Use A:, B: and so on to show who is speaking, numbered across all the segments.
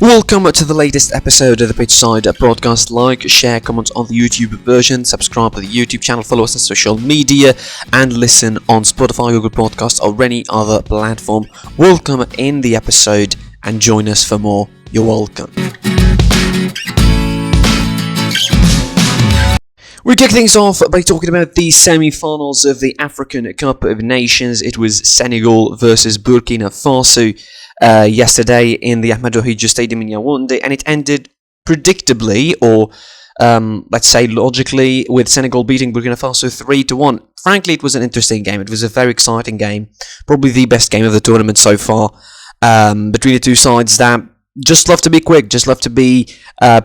A: Welcome to the latest episode of the Pitchside broadcast. Like, share, comment on the YouTube version, subscribe to the YouTube channel, follow us on social media, and listen on Spotify, Google Podcasts, or any other platform. Welcome in the episode and join us for more. You're welcome. We kick things off by talking about the semi-finals of the African Cup of Nations. It was Senegal versus Burkina Faso yesterday in the Ahmadou Ahidjo Stadium in Yaoundé, and it ended predictably, or let's say logically, with Senegal beating Burkina Faso 3-1. Frankly, it was an interesting game. It was a very exciting game, probably the best game of the tournament so far, between the two sides that just love to be quick, just love to be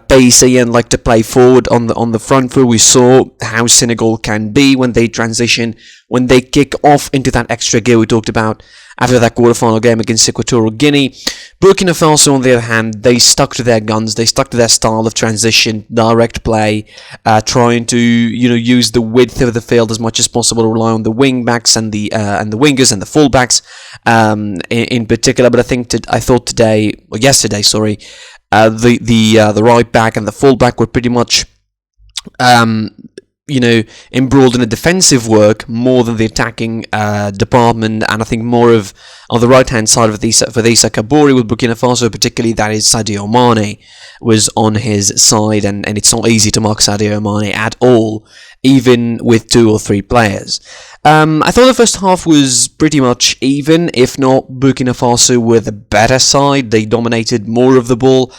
A: pacey and like to play forward on the front foot. We saw how Senegal can be when they transition, when they kick off into that extra gear we talked about after that quarterfinal game against Equatorial Guinea. Burkina Faso, on the other hand, they stuck to their guns, they stuck to their style of transition, direct play, trying to use the width of the field as much as possible, rely on the wing backs and the wingers and the fullbacks in particular. But I thought yesterday, the right back and the fullback were pretty much embroiled in a defensive work more than the attacking department, and I think more of on the right-hand side of Fadisa Kabori with Burkina Faso, particularly that is Sadio Mane was on his side, and it's not easy to mark Sadio Mane at all, even with two or three players. I thought the first half was pretty much even, if not Burkina Faso were the better side. They dominated more of the ball.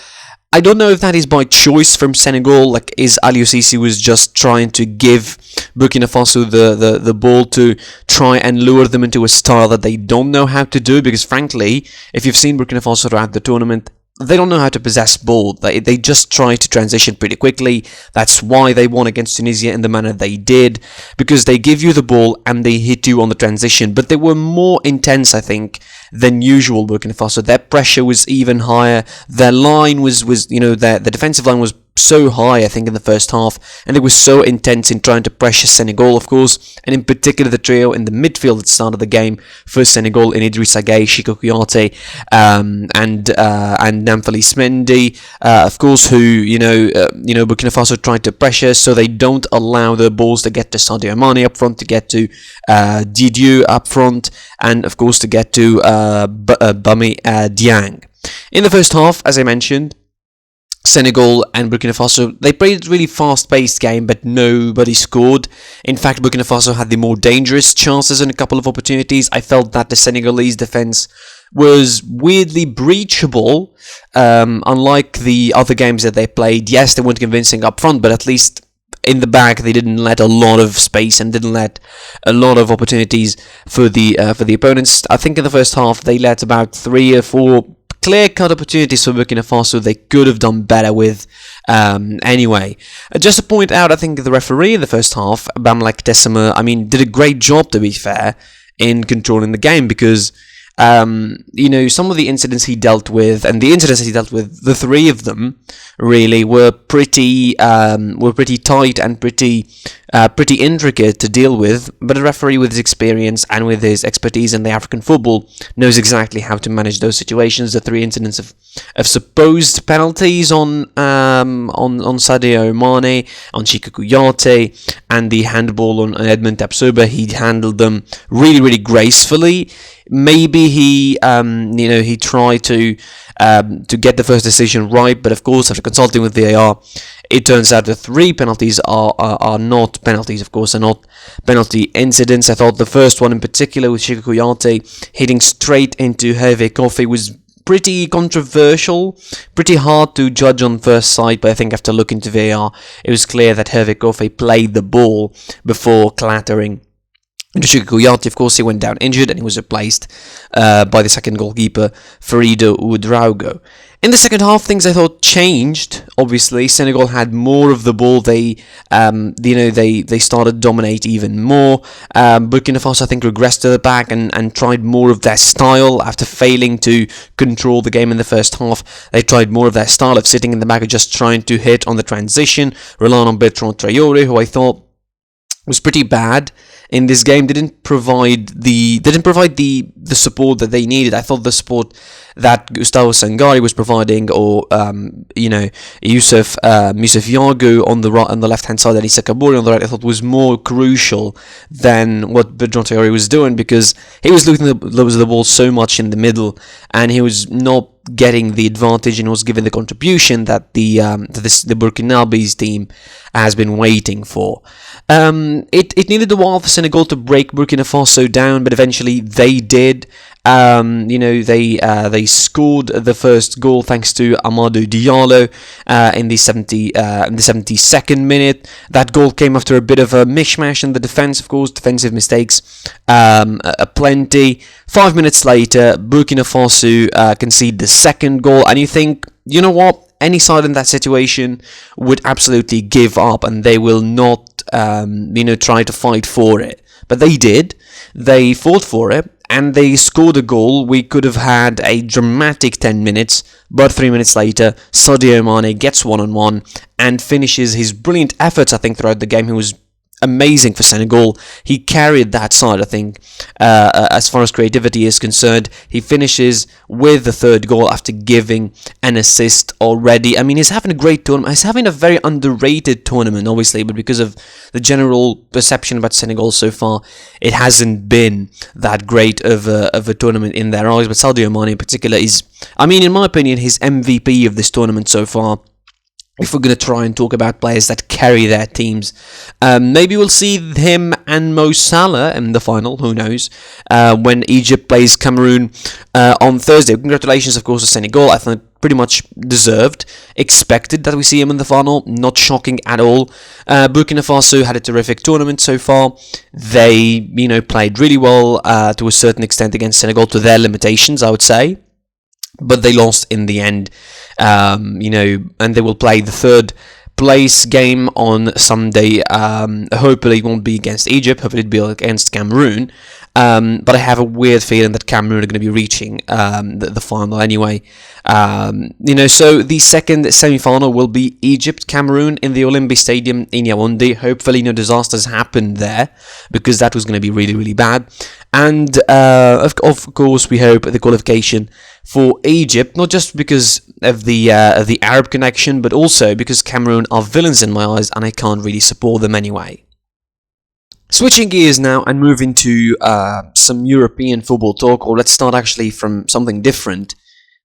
A: I don't know if that is by choice from Senegal, like is Aliou Cisse was just trying to give Burkina Faso the ball to try and lure them into a style that they don't know how to do, because frankly, if you've seen Burkina Faso throughout the tournament, they don't know how to possess ball. They just try to transition pretty quickly. That's why they won against Tunisia in the manner they did, because they give you the ball and they hit you on the transition. But they were more intense, I think, than usual. Burkina Faso, their pressure was even higher. Their line was the defensive line was so high, I think, in the first half, and it was so intense in trying to pressure Senegal, of course, and in particular the trio in the midfield that started the game for Senegal in Idrissa Gueye, Cheikhou Kouyaté, and Namphalis Mendy, of course, who Burkina Faso tried to pressure, so they don't allow the balls to get to Sadio Mane up front, to get to Didier up front, and of course to get to Bami Dieng. In the first half, as I mentioned, Senegal and Burkina Faso, they played a really fast-paced game, but nobody scored. In fact, Burkina Faso had the more dangerous chances and a couple of opportunities. I felt that the Senegalese defense was weirdly breachable, unlike the other games that they played. Yes, they weren't convincing up front, but at least in the back, they didn't let a lot of space and didn't let a lot of opportunities for the opponents. I think in the first half, they let about 3 or 4 clear-cut opportunities for Burkina Faso they could have done better with anyway. Just to point out, I think the referee in the first half, Bamlak Dessama, did a great job, to be fair, in controlling the game, because some of the incidents he dealt with, and the incidents he dealt with, the three of them really were pretty tight and pretty intricate to deal with. But a referee with his experience and with his expertise in the African football knows exactly how to manage those situations. The 3 incidents of supposed penalties on Sadio Mane, on Cheikhou Kouyaté, and the handball on Edmond Tapsoba, he handled them really, really gracefully. Maybe he tried to get the first decision right, but of course, after consulting with VAR, it turns out the 3 penalties are not penalties. Of course, are not penalty incidents. I thought the first one in particular with Cheikhou Kouyaté hitting straight into Hervé Koffé was pretty controversial, pretty hard to judge on first sight, but I think after looking to VAR, it was clear that Hervé Koffé played the ball before clattering into Cheikhou Kouyaté. Of course, he went down injured and he was replaced by the second goalkeeper, Farido Ouedraogo. In the second half, things I thought changed. Obviously, Senegal had more of the ball. They started to dominate even more. Burkina Faso, I think, regressed to the back and tried more of their style after failing to control the game in the first half. They tried more of their style of sitting in the back and just trying to hit on the transition, relying on Bertrand Traoré, who I thought was pretty bad in this game. Didn't provide the support that they needed. I thought the support that Gustavo Sangari was providing, or Yusuf Yagu on the left hand side and Issa Kaburi on the right, I thought was more crucial than what Bertrand Traoré was doing, because he was losing the ball so much in the middle, and he was not getting the advantage and was given the contribution that the Burkinabe's team has been waiting for. It needed a while for Senegal to break Burkina Faso down, but eventually they did. They scored the first goal thanks to Amadou Diallo in the 72nd minute. That goal came after a bit of a mishmash in the defense, of course, defensive mistakes plenty. 5 minutes later, Burkina Faso concede the second goal, and you think, you know what? Any side in that situation would absolutely give up, and they will not, try to fight for it. But they did. They fought for it, and they scored a goal. We could have had a dramatic 10 minutes, but 3 minutes later, Sadio Mane gets one-on-one and finishes his brilliant efforts, I think, throughout the game. He was amazing for Senegal. He carried that side, I think, as far as creativity is concerned. He finishes with the third goal after giving an assist already. I mean, he's having a great tournament. He's having a very underrated tournament, obviously, but because of the general perception about Senegal so far, it hasn't been that great of a tournament in their eyes. But Sadio Mane in particular is, I mean, in my opinion, he's MVP of this tournament so far. If we're going to try and talk about players that carry their teams, maybe we'll see him and Mo Salah in the final, who knows, when Egypt plays Cameroon on Thursday. Congratulations, of course, to Senegal. I think pretty much deserved, expected that we see him in the final, not shocking at all. Burkina Faso had a terrific tournament so far. They, played really well to a certain extent against Senegal, to their limitations, I would say. But they lost in the end, and they will play the third place game on Sunday. Hopefully it won't be against Egypt, hopefully it'll be against Cameroon. But I have a weird feeling that Cameroon are going to be reaching the final anyway. So the second semi-final will be Egypt-Cameroon in the Olympic Stadium in Yaoundé. Hopefully no disasters happened there, because that was going to be really, really bad. And of course we hope the qualification for Egypt, not just because of the Arab connection, but also because Cameroon are villains in my eyes, and I can't really support them anyway. Switching gears now and moving to some European football talk, or let's start actually from something different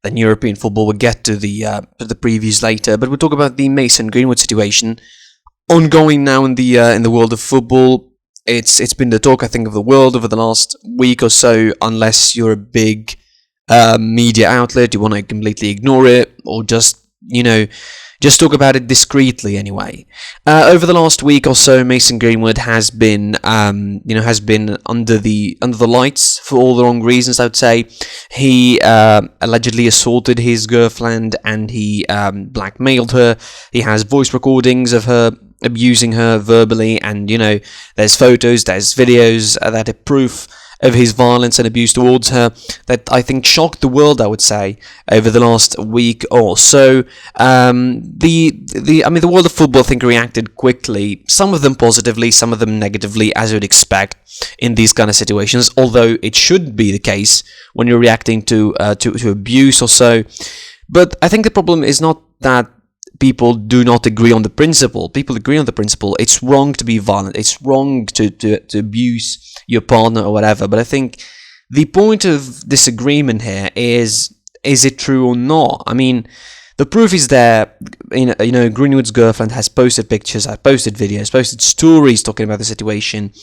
A: than European football. We'll get to the previews later, but we'll talk about the Mason Greenwood situation ongoing now in the world of football. It's been the talk, I think, of the world over the last week or so, unless you're a big media outlet, you want to completely ignore it, or just talk about it discreetly anyway. Over the last week or so, Mason Greenwood has been under the lights for all the wrong reasons, I would say. He allegedly assaulted his girlfriend, and he blackmailed her. He has voice recordings of her abusing her verbally, and there's photos, there's videos that are proof of his violence and abuse towards her that I think shocked the world, I would say, over the last week or so. The world of football, I think, reacted quickly. Some of them positively, some of them negatively, as you'd expect in these kind of situations. Although it should be the case when you're reacting to abuse or so. But I think the problem is not that people do not agree on the principle. People agree on the principle. It's wrong to be violent. It's wrong to abuse your partner or whatever. But I think the point of disagreement here is it true or not? I mean, the proof is there. Greenwood's girlfriend has posted pictures, has posted videos, posted stories talking about the situation.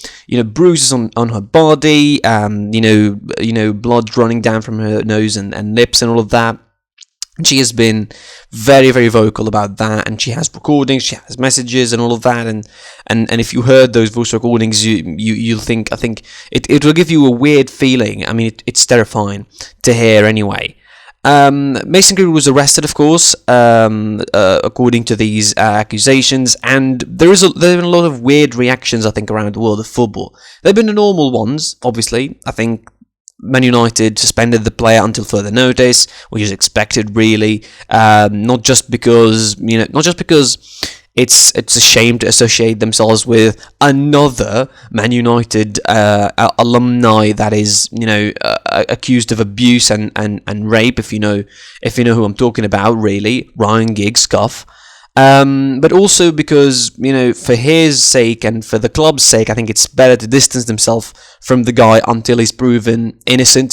A: Bruises on her body, blood running down from her nose and lips and all of that. She has been very, very vocal about that, and she has recordings, she has messages and all of that, and if you heard those voice recordings, you'll think, I think it will give you a weird feeling. I mean, it's terrifying to hear anyway. Mason Greenwood was arrested, of course, according to these accusations, and there have been a lot of weird reactions, I think, around the world of football. They've been the normal ones, obviously. I think Man United suspended the player until further notice, which is expected, really. Not just because it's a shame to associate themselves with another Man United alumni that is, accused of abuse and rape. If you know who I'm talking about, really, Ryan Giggs scuff. But also because, for his sake and for the club's sake, I think it's better to distance himself from the guy until he's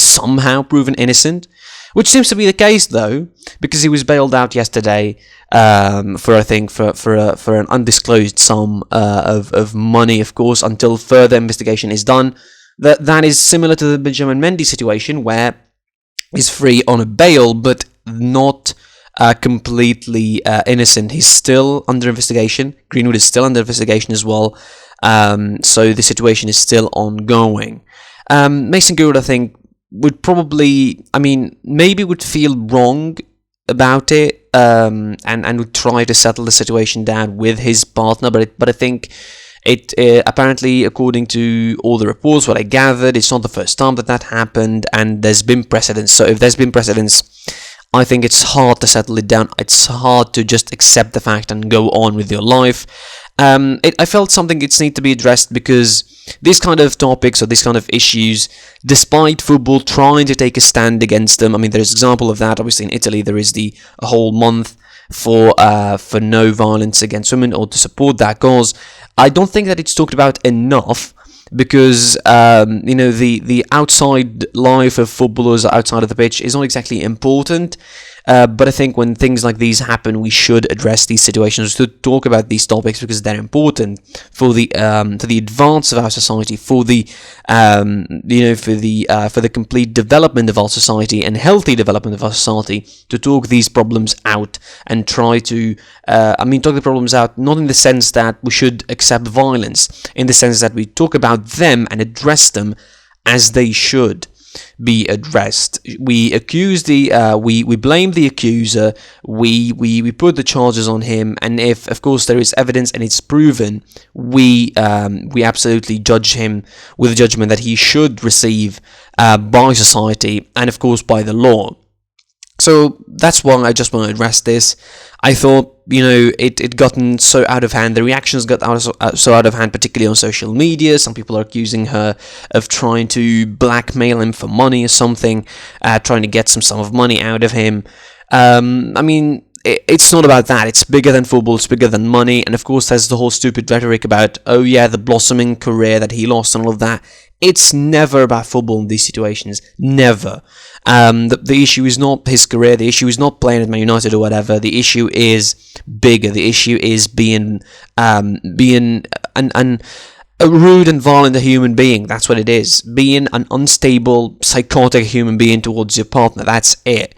A: somehow proven innocent. Which seems to be the case, though, because he was bailed out yesterday for an undisclosed sum of money, of course, until further investigation is done. That is similar to the Benjamin Mendy situation, where he's free on a bail, but not completely innocent. He's still under investigation. Greenwood is still under investigation as well. So the situation is still ongoing. Mason Greenwood, I think, would probably, maybe would feel wrong about it, and would try to settle the situation down with his partner, but I think it apparently, according to all the reports, what I gathered, it's not the first time that happened, and there's been precedence. So if there's been precedence, I think it's hard to settle it down. It's hard to just accept the fact and go on with your life. I felt something needs to be addressed, because these kind of topics or these kind of issues, despite football trying to take a stand against them, there's an example of that. Obviously, in Italy, there is a whole month for no violence against women, or to support that cause. I don't think that it's talked about enough, because the outside life of footballers outside of the pitch is not exactly important. But I think when things like these happen, we should address these situations, to talk about these topics, because they're important for the advance of our society, for the complete development of our society and healthy development of our society. To talk these problems out and try to talk the problems out, not in the sense that we should accept violence, in the sense that we talk about them and address them as they should be addressed. We accuse we blame the accuser, we put the charges on him, and if, of course, there is evidence and it's proven, we absolutely judge him with a judgment that he should receive by society and, of course, by the law. So that's why I just want to address this. I thought, it gotten so out of hand. The reactions got so out of hand, particularly on social media. Some people are accusing her of trying to blackmail him for money or something, trying to get some sum of money out of him. It's not about that. It's bigger than football. It's bigger than money. And of course, there's the whole stupid rhetoric about, the blossoming career that he lost and all of that. It's never about football in these situations. Never. The issue is not his career. The issue is not playing at Man United or whatever. The issue is bigger. The issue is being a rude and violent human being. That's what it is. Being an unstable, psychotic human being towards your partner. That's it.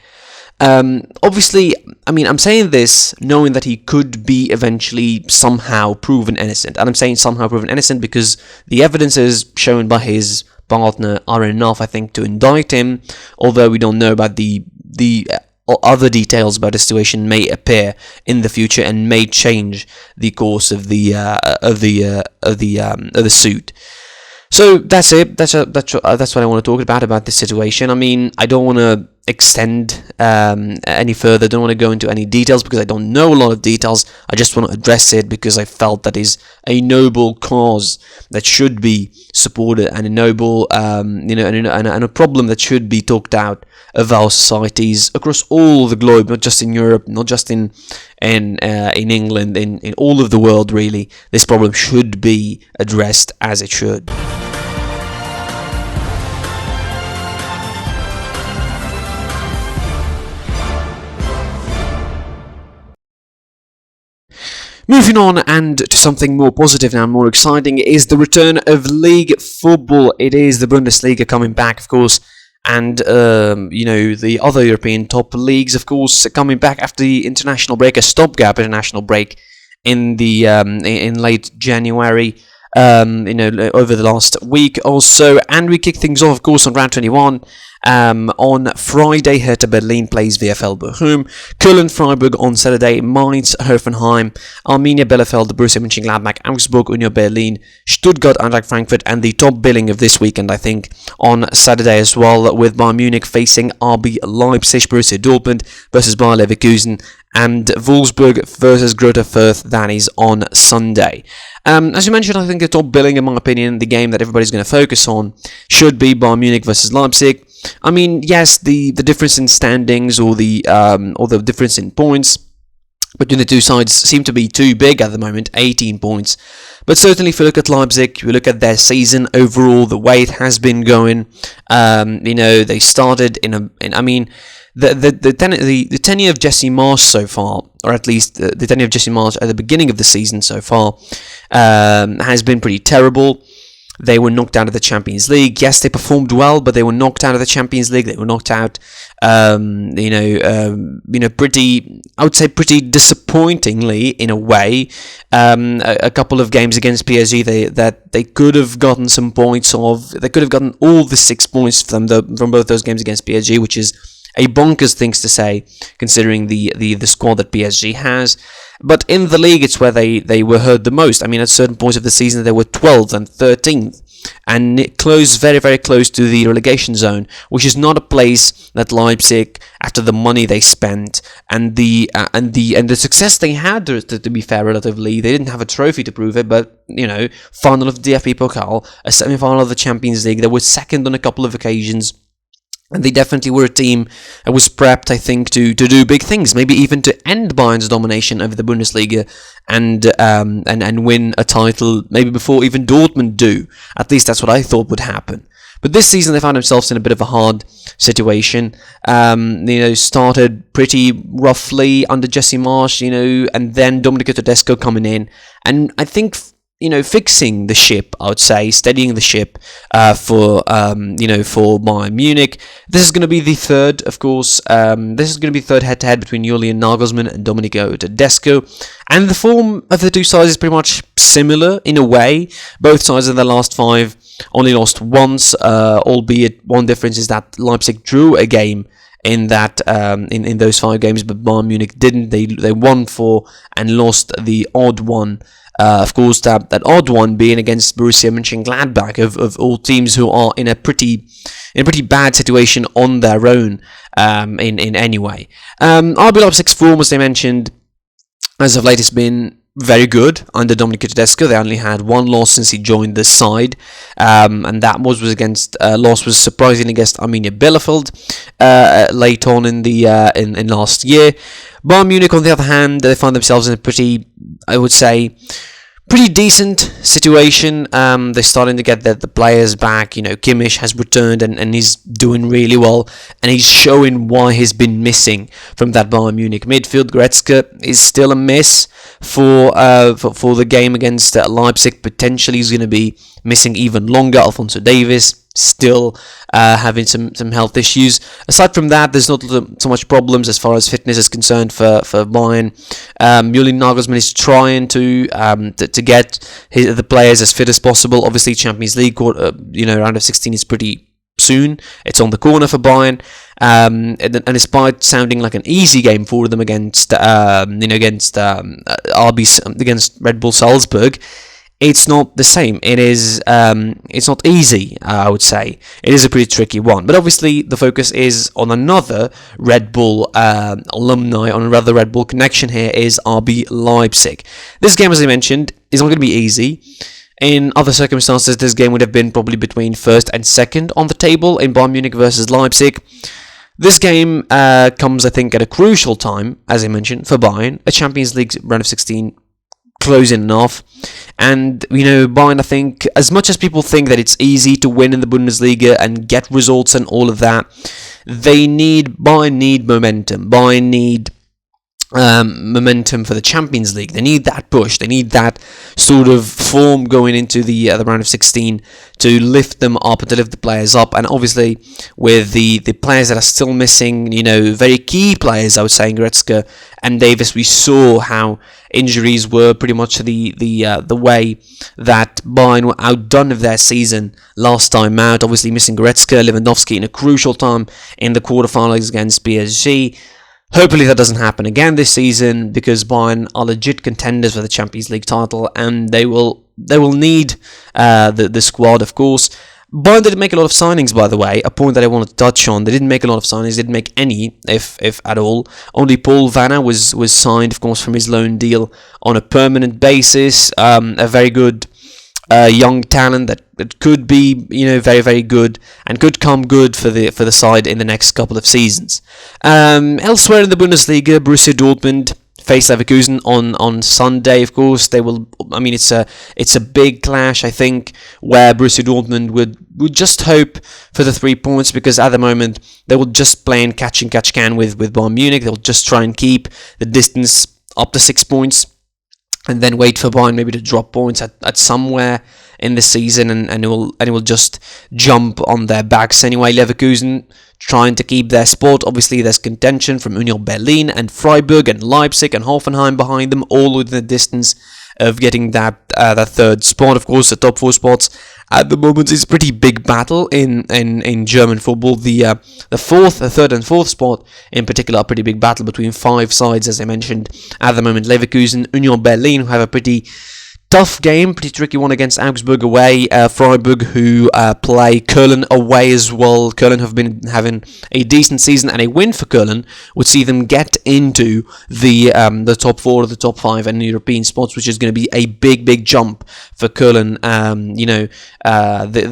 A: Obviously, I'm saying this knowing that he could be eventually somehow proven innocent. And I'm saying somehow proven innocent because the evidences shown by his partner are enough, I think, to indict him, although we don't know about the other details about the situation may appear in the future and may change the course of the suit. So that's it. That's what I want to talk about this situation. I don't want to extend any further. I don't want to go into any details because I don't know a lot of details. I just want to address it because I felt that is a noble cause that should be supported, and a noble, and a problem that should be talked out of our societies across all the globe, not just in Europe, not just in England, in all of the world. Really, this problem should be addressed as it should. Moving on, and to something more positive now, more exciting, is the return of league football. It is the Bundesliga coming back, of course, and the other European top leagues, of course, coming back after the international break, a stopgap international break in the in late January. Over the last week or so, and we kick things off, of course, on round 21. On Friday, Hertha Berlin plays VfL Bochum, Köln Freiburg on Saturday, Mainz Hoffenheim, Arminia Bielefeld, Borussia Mönchengladbach, Augsburg Union Berlin, Stuttgart Eintracht Frankfurt, and the top billing of this weekend, I think, on Saturday as well, with Bayern Munich facing RB Leipzig, Borussia Dortmund versus Bayer Leverkusen, and Wolfsburg versus Greuther Fürth. That is on Sunday. As you mentioned, I think the top billing, in my opinion, the game that everybody's going to focus on should be Bayern Munich versus Leipzig. I mean, yes, the difference in standings or the difference in points between the two sides seem to be too big at the moment, 18 points. But certainly if you look at Leipzig, you look at their season overall, the way it has been going, they started the tenure of Jesse Marsch so far, or at least the tenure of Jesse Marsch at the beginning of the season so far, has been pretty terrible. They were knocked out of the Champions League. Yes, they performed well, but they were knocked out of the Champions League. They were knocked out, pretty disappointingly in a way. A couple of games against PSG, they could have gotten some points of. They could have gotten all the 6 points from both those games against PSG, which is a bonkers things to say, considering the squad that PSG has. But in the league, it's where they were hurt the most. I mean, at certain points of the season, they were 12th and 13th, and it close, very, very close to the relegation zone, which is not a place that Leipzig, after the money they spent and the success they had, to be fair, relatively, they didn't have a trophy to prove it, but final of the DFB Pokal, a semi-final of the Champions League. They were second on a couple of occasions. And they definitely were a team that was prepped, I think, to do big things, maybe even to end Bayern's domination over the Bundesliga and win a title, maybe before even Dortmund do. At least that's what I thought would happen. But this season they found themselves in a bit of a hard situation. Started pretty roughly under Jesse Marsch, and then Domenico Tedesco coming in, and I think, fixing the ship, I would say, steadying the ship for Bayern Munich. This is going to be the third, of course. This is going to be the third head-to-head between Julian Nagelsmann and Domenico Tedesco. And the form of the two sides is pretty much similar in a way. Both sides in the last 5 only lost once, albeit one difference is that Leipzig drew a game in that in those 5 games, but Bayern Munich didn't. They won 4 and lost the odd one. Of course, that odd one being against Borussia Mönchengladbach, of all teams who are in a pretty bad situation on their own, in any way. RB Leipzig's form, as I mentioned, as of late has been very good under Domenico Tedesco. They only had 1 loss since he joined the side, and that was against loss was surprising against Arminia Bielefeld late on in the in last year. Bayern Munich, on the other hand, they find themselves in a pretty decent situation. They're starting to get the players back. Kimmich has returned and he's doing really well, and he's showing why he's been missing from that Bayern Munich midfield. Goretzka is still a miss for the game against Leipzig. Potentially he's going to be missing even longer. Alphonso Davies still having some health issues. Aside from that, there's not so much problems as far as fitness is concerned for Bayern. Julian Nagelsmann is trying to get the players as fit as possible. Obviously, Champions League, round of 16 is pretty soon. It's on the corner for Bayern, and despite sounding like an easy game for them against Red Bull Salzburg, it's not the same. It's not easy, I would say. It is a pretty tricky one. But obviously, the focus is on another Red Bull alumni, on another Red Bull connection here, is RB Leipzig. This game, as I mentioned, is not going to be easy. In other circumstances, this game would have been probably between first and second on the table in Bayern Munich versus Leipzig. This game comes, I think, at a crucial time, as I mentioned, for Bayern. A Champions League round of 16 closing enough, and Bayern, I think, as much as people think that it's easy to win in the Bundesliga and get results and all of that, Bayern need momentum. Bayern need momentum for the Champions League. They need that push. They need that sort of form going into the round of 16 to lift them up and to lift the players up. And obviously, with the players that are still missing, very key players, I would say, in Goretzka and Davis, we saw how injuries were pretty much the way that Bayern were outdone of their season last time out. Obviously, missing Goretzka, Lewandowski in a crucial time in the quarterfinals against PSG. Hopefully that doesn't happen again this season, because Bayern are legit contenders for the Champions League title, and they will need the squad, of course. Bayern didn't make a lot of signings, by the way, a point that I want to touch on. They didn't make a lot of signings, didn't make any, if at all. Only Paul Vanna was signed, of course, from his loan deal on a permanent basis. A very good young talent that could be, very, very good and could come good for the side in the next couple of seasons. Elsewhere in the Bundesliga, Borussia Dortmund face Leverkusen on Sunday. Of course, they will. I mean, it's a big clash, I think, where Borussia Dortmund would just hope for the 3 points, because at the moment they will just play in catch can with Bayern Munich. They'll just try and keep the distance up to 6 points, and then wait for Bayern maybe to drop points at somewhere in the season, and it will just jump on their backs anyway. Leverkusen trying to keep their spot. Obviously, there's contention from Union Berlin and Freiburg and Leipzig and Hoffenheim behind them, all within the distance of getting that third spot. Of course, the top 4 spots at the moment is a pretty big battle in German football. The third and fourth spot in particular, a pretty big battle between 5 sides, as I mentioned at the moment. Leverkusen, Union Berlin, who have a pretty tough game, pretty tricky one against Augsburg away. Freiburg, who play Köln away as well. Köln have been having a decent season, and a win for Köln would see them get into the top 4 or the top 5 and European spots, which is going to be a big jump for Köln.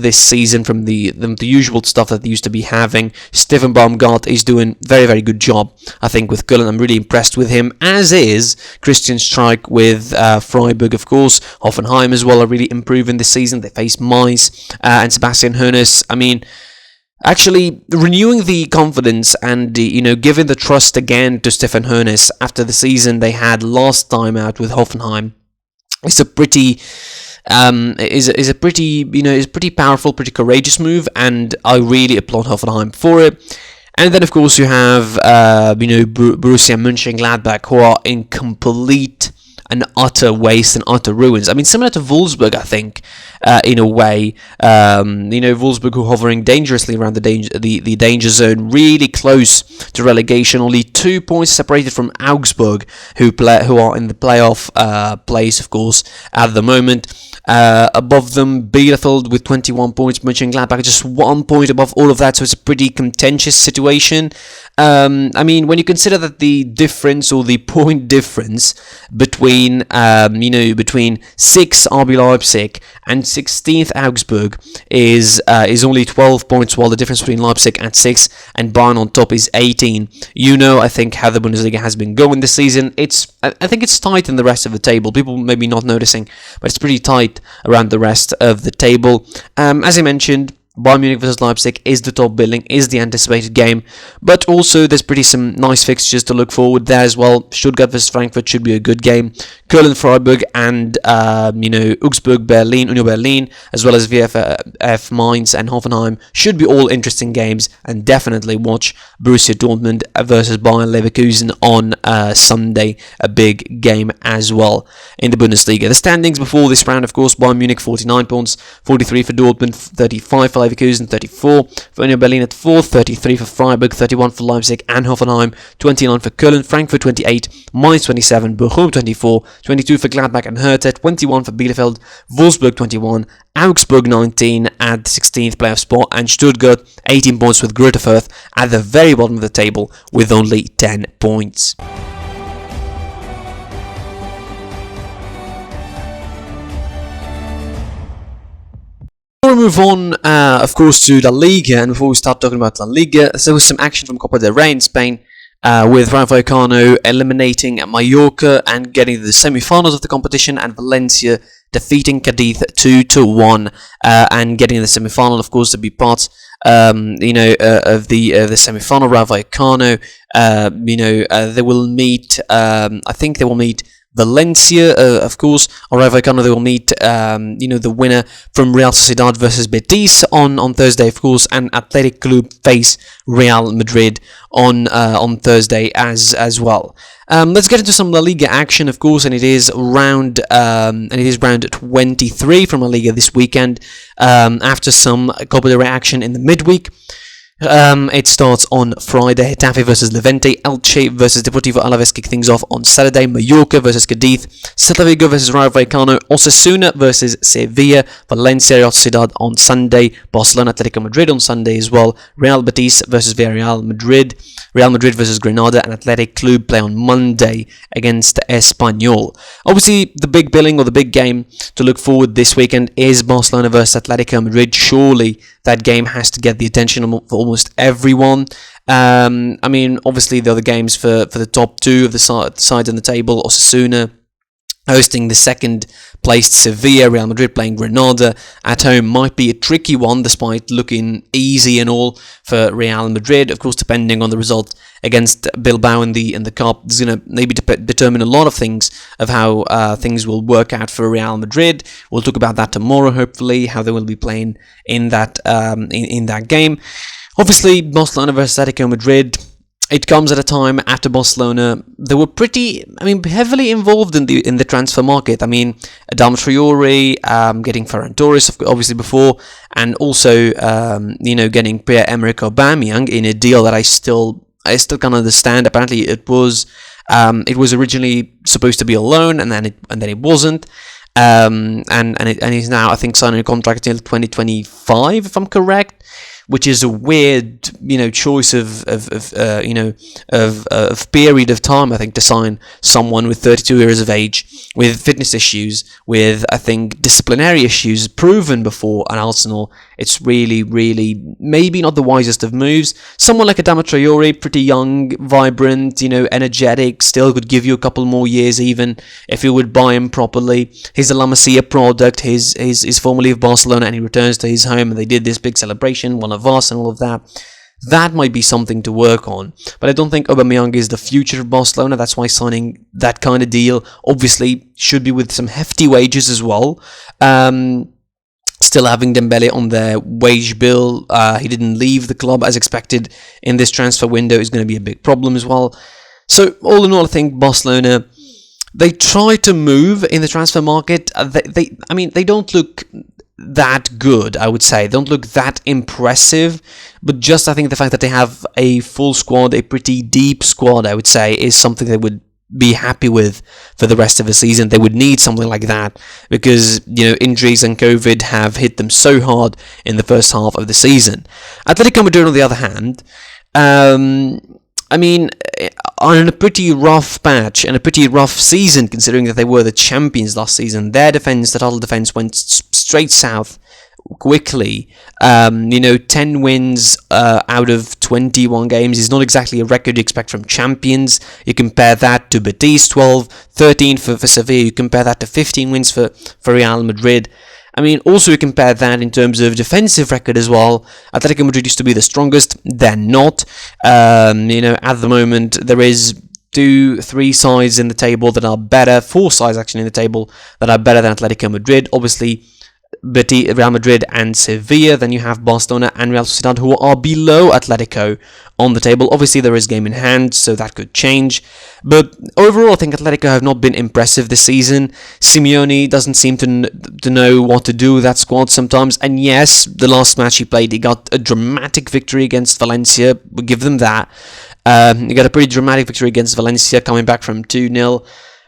A: This season from the usual stuff that they used to be having. Steffen Baumgart is doing very, very good job, I think, with Köln. I'm really impressed with him, as is Christian Streich with Freiburg, of course. Hoffenheim as well are really improving this season. They face Mainz and Sebastian Hoeneß. I mean, actually renewing the confidence and giving the trust again to Stefan Hoeneß after the season they had last time out with Hoffenheim is a pretty pretty powerful, pretty courageous move, and I really applaud Hoffenheim for it. And then, of course, you have Borussia Mönchengladbach, who are in complete and utter waste and utter ruins. I mean, similar to Wolfsburg, I think, in a way. Wolfsburg, who are hovering dangerously around the danger zone, really close to relegation. Only 2 points separated from Augsburg, who are in the playoff place, of course, at the moment. Above them, Bielefeld with 21 points, Mönchengladbach just 1 point above all of that, so it's a pretty contentious situation. I mean, when you consider that the difference, or the point difference between 6th RB Leipzig and 16th Augsburg is only 12 points, while the difference between Leipzig at 6 and Bayern on top is 18. I think how the Bundesliga has been going this season. I think it's tight in the rest of the table. People may be not noticing, but it's pretty tight around the rest of the table. As I mentioned, Bayern Munich versus Leipzig is the top billing, is the anticipated game, but also there's some nice fixtures to look forward there as well. Stuttgart versus Frankfurt should be a good game. Köln, Freiburg, and Augsburg, Berlin, Union Berlin, as well as VfF Mainz and Hoffenheim should be all interesting games, and definitely watch Borussia Dortmund versus Bayern Leverkusen on Sunday, a big game as well in the Bundesliga. The standings before this round, of course: Bayern Munich 49 points, 43 for Dortmund, 35 for Leverkusen, 34 for Union Berlin at 4th, 33 for Freiburg, 31 for Leipzig and Hoffenheim, 29 for Köln, Frankfurt 28, Mainz 27, Bochum 24, 22 for Gladbach and Hertha, 21 for Bielefeld, Wolfsburg 21, Augsburg 19 at the 16th playoff spot, and Stuttgart 18 points with Greuther Fürth at the very bottom of the table with only 10 points. Before we move on, of course, to La Liga, and before we start talking about La Liga, there was some action from Copa del Rey in Spain, with Rayo Vallecano eliminating Mallorca and getting to the semi-finals of the competition, and Valencia defeating Cadiz 2-1, and getting the semi-final, of course, to be part, of the semi-final. Rayo Vallecano, they will meet. I think they will meet Valencia, of course, or Rayo Vallecano. They will meet, the winner from Real Sociedad versus Betis on Thursday, of course, and Athletic Club face Real Madrid on Thursday as well. Let's get into some La Liga action, of course, and it is round 23 from La Liga this weekend. After some Copa del Rey action in the midweek. It starts on Friday. Getafe versus Levante, Elche versus Deportivo Alaves kick things off on Saturday. Mallorca versus Cadiz, Celta Vigo versus Rayo Vallecano, Osasuna versus Sevilla, Valencia Real Sociedad on Sunday, Barcelona Atletico Madrid on Sunday as well, Real Betis versus Villarreal Madrid, Real Madrid versus Granada, and Athletic Club play on Monday against Espanyol. Obviously, the big billing or the big game to look forward this weekend is Barcelona versus Atletico Madrid. Surely that game has to get the attention of almost everyone. I mean, obviously the other games for the top two of the sides on the table, Osasuna hosting the second placed Sevilla, Real Madrid playing Granada at home might be a tricky one despite looking easy and all for Real Madrid. Of course, depending on the result against Bilbao in the cup, is going to maybe determine a lot of things of how things will work out for Real Madrid. We'll talk about that tomorrow, hopefully, how they will be playing in that in that game. Obviously, Barcelona versus Atletico Madrid. It comes at a time after Barcelona they were heavily involved in the transfer market. I mean, Adama Traore, getting Ferran Torres obviously before, and also getting Pierre-Emerick Aubameyang in a deal that I still can't understand. Apparently, it was originally supposed to be a loan, and then it wasn't. And he's now, I think, signing a contract until 2025, if I'm correct, which is a weird, choice of period of time, I think, to sign someone with 32 years of age, with fitness issues, with, I think, disciplinary issues proven before at Arsenal. It's really, really maybe not the wisest of moves. Someone like Adama Traore, pretty young, vibrant, energetic, still could give you a couple more years even if you would buy him properly. He's a La Masia product. He's formerly of Barcelona, and he returns to his home, and they did this big celebration, one of us and all of that. That might be something to work on, but I don't think Aubameyang is the future of Barcelona. That's why signing that kind of deal obviously should be with some hefty wages as well. Still having Dembele on their wage bill. He didn't leave the club as expected in this transfer window is going to be a big problem as well. So all in all, I think Barcelona, they try to move in the transfer market. They don't look that good, I would say. They don't look that impressive, but just I think the fact that they have a full squad, a pretty deep squad, I would say, is something they would be happy with for the rest of the season. They would need something like that because injuries and COVID have hit them so hard in the first half of the season. Atletico Madrid, on the other hand, on a pretty rough patch and a pretty rough season, considering that they were the champions last season. Their defense, the total defense, went straight south quickly. 10 wins out of 21 games is not exactly a record you expect from champions. You compare that to Betis, 12, 13 for Sevilla. You compare that to 15 wins for Real Madrid. Also you compare that in terms of defensive record as well. Atletico Madrid used to be the strongest. They're not. At the moment, there is 2-3 sides in the table that are better. 4 sides actually in the table that are better than Atletico Madrid. Obviously, Real Madrid and Sevilla. Then you have Barcelona and Real Sociedad, who are below Atletico on the table. Obviously, there is game in hand, so that could change. But overall, I think Atletico have not been impressive this season. Simeone doesn't seem to know what to do with that squad sometimes. And yes, the last match he played, he got a dramatic victory against Valencia. We'll give them that. He got a pretty dramatic victory against Valencia, coming back from 2-0.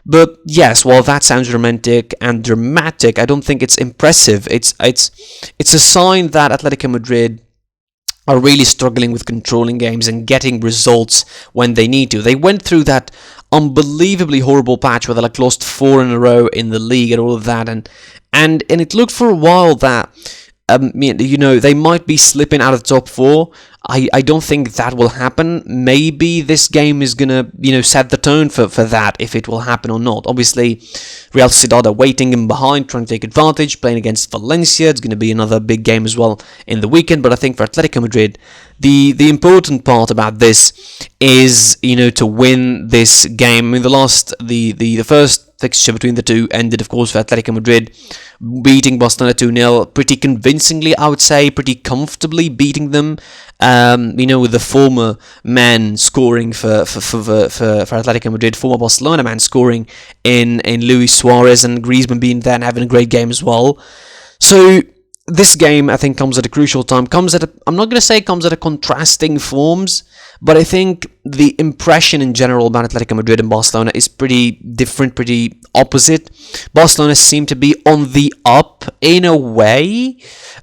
A: But yes, while that sounds romantic and dramatic, I don't think it's impressive. It's a sign that Atletico Madrid are really struggling with controlling games and getting results when they need to. They went through that unbelievably horrible patch where they lost 4 in a row in the league and all of that, and it looked for a while that they might be slipping out of the top 4. I don't think that will happen. Maybe this game is going to, set the tone for that, if it will happen or not. Obviously, Real Sociedad are waiting in behind, trying to take advantage, playing against Valencia. It's going to be another big game as well in the weekend. But I think for Atletico Madrid, the important part about this is, to win this game. The first fixture between the two ended, of course, for Atletico Madrid beating Barcelona 2-0 pretty convincingly, I would say, pretty comfortably beating them. With the former man scoring for Atletico Madrid, former Barcelona man scoring in Luis Suarez, and Griezmann being there and having a great game as well. So this game, I think, comes at a crucial time. I'm not going to say comes at a contrasting forms, but I think the impression in general about Atletico Madrid and Barcelona is pretty different, pretty opposite. Barcelona seem to be on the up in a way,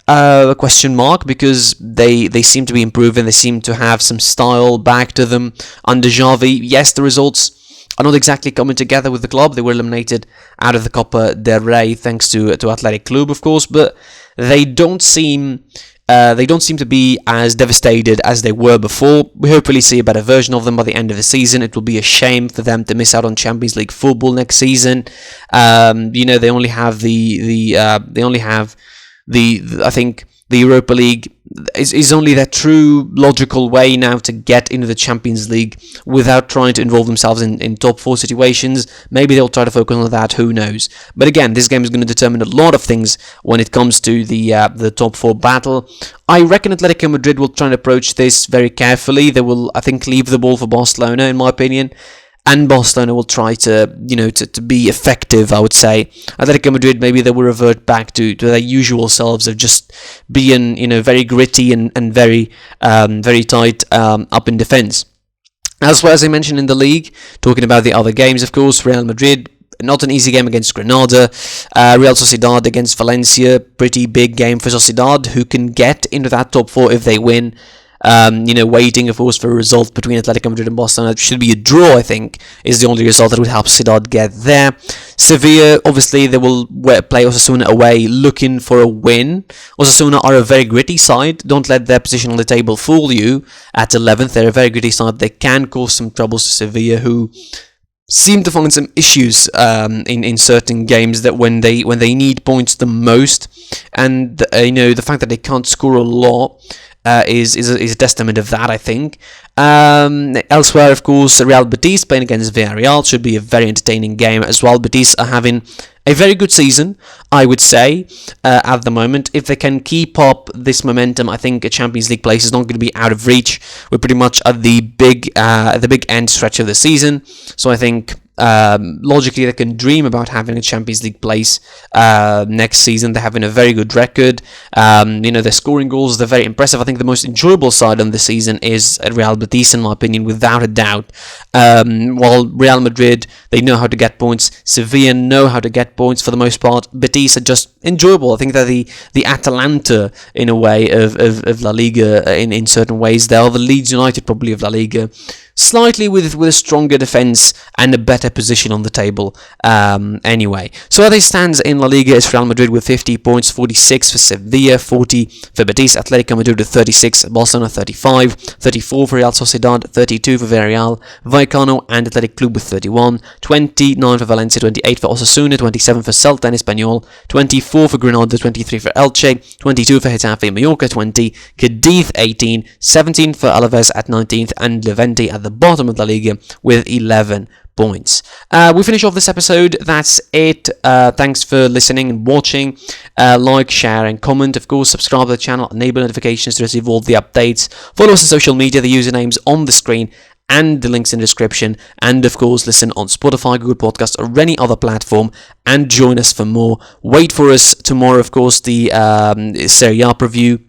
A: a question mark, because they seem to be improving. They seem to have some style back to them under Xavi. Yes, the results are not exactly coming together with the club. They were eliminated out of the Copa del Rey thanks to Athletic Club, of course, but they don't seem to be as devastated as they were before. We hopefully see a better version of them by the end of the season. It will be a shame for them to miss out on Champions League football next season. They only have I think the Europa League is only their true logical way now to get into the Champions League without trying to involve themselves in top 4 situations. Maybe they'll try to focus on that, who knows. But again, this game is going to determine a lot of things when it comes to the top 4 battle. I reckon Atletico Madrid will try and approach this very carefully. They will, I think, leave the ball for Barcelona, in my opinion. And Barcelona will try to be effective, I would say. Atletico Madrid, maybe they will revert back to their usual selves of just being, very gritty and very tight up in defence. Elsewhere, as I mentioned in the league, talking about the other games, of course, Real Madrid, not an easy game against Granada. Real Sociedad against Valencia, pretty big game for Sociedad, who can get into that top 4 if they win. Waiting, of course, for a result between Atletico Madrid and Barcelona. It should be a draw, I think, is the only result that would help Sociedad get there. Sevilla, obviously, they will play Osasuna away, looking for a win. Osasuna are a very gritty side. Don't let their position on the table fool you. At 11th, they're a very gritty side. They can cause some troubles to Sevilla, who seem to find some issues in certain games that when they need points the most, and the fact that they can't score a lot is a testament of that, I think. Elsewhere, of course, Real Betis playing against Villarreal should be a very entertaining game as well. Betis are having a very good season, I would say, at the moment. If they can keep up this momentum, I think a Champions League place is not going to be out of reach. We're pretty much at the big end stretch of the season, so I think logically they can dream about having a Champions League place next season. They're having a very good record. They're scoring goals. They're very impressive. I think the most enjoyable side on the season is Real Betis, in my opinion, without a doubt. While Real Madrid, they know how to get points. Sevilla know how to get points for the most part. Betis are just enjoyable. I think they're the Atalanta, in a way, of La Liga in certain ways. They are the Leeds United, probably, of La Liga. Slightly with a stronger defence and a better position on the table anyway. So as it stands in La Liga, it's Real Madrid with 50 points, 46 for Sevilla, 40 for Betis, Atletico Madrid with 36, Barcelona 35, 34 for Real Sociedad, 32 for Villarreal, Vallecano and Athletic Club with 31, 29 for Valencia, 28 for Osasuna, 27 for Celta and Espanyol, 24 for Granada, 23 for Elche, 22 for Getafe and Mallorca, 20, Cadiz 18, 17 for Alaves at 19th, and Levante at the bottom of La Liga with 11 points. We finish off this episode. That's it. Thanks for listening and watching. Like, share and comment. Of course, subscribe to the channel, enable notifications to receive all the updates. Follow us on social media, the usernames on the screen and the links in the description. And of course, listen on Spotify, Google Podcasts or any other platform, and join us for more. Wait for us tomorrow, of course, the Serie A preview.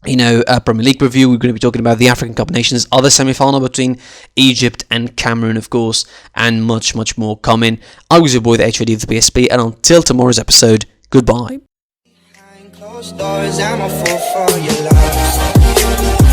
A: Premier League review. We're going to be talking about the African Cup Nations, other semi-final between Egypt and Cameroon, of course, and much, much more coming. I was your boy, the HOD of the PSP, and until tomorrow's episode, goodbye. Behind closed doors, I'm a fool for your love.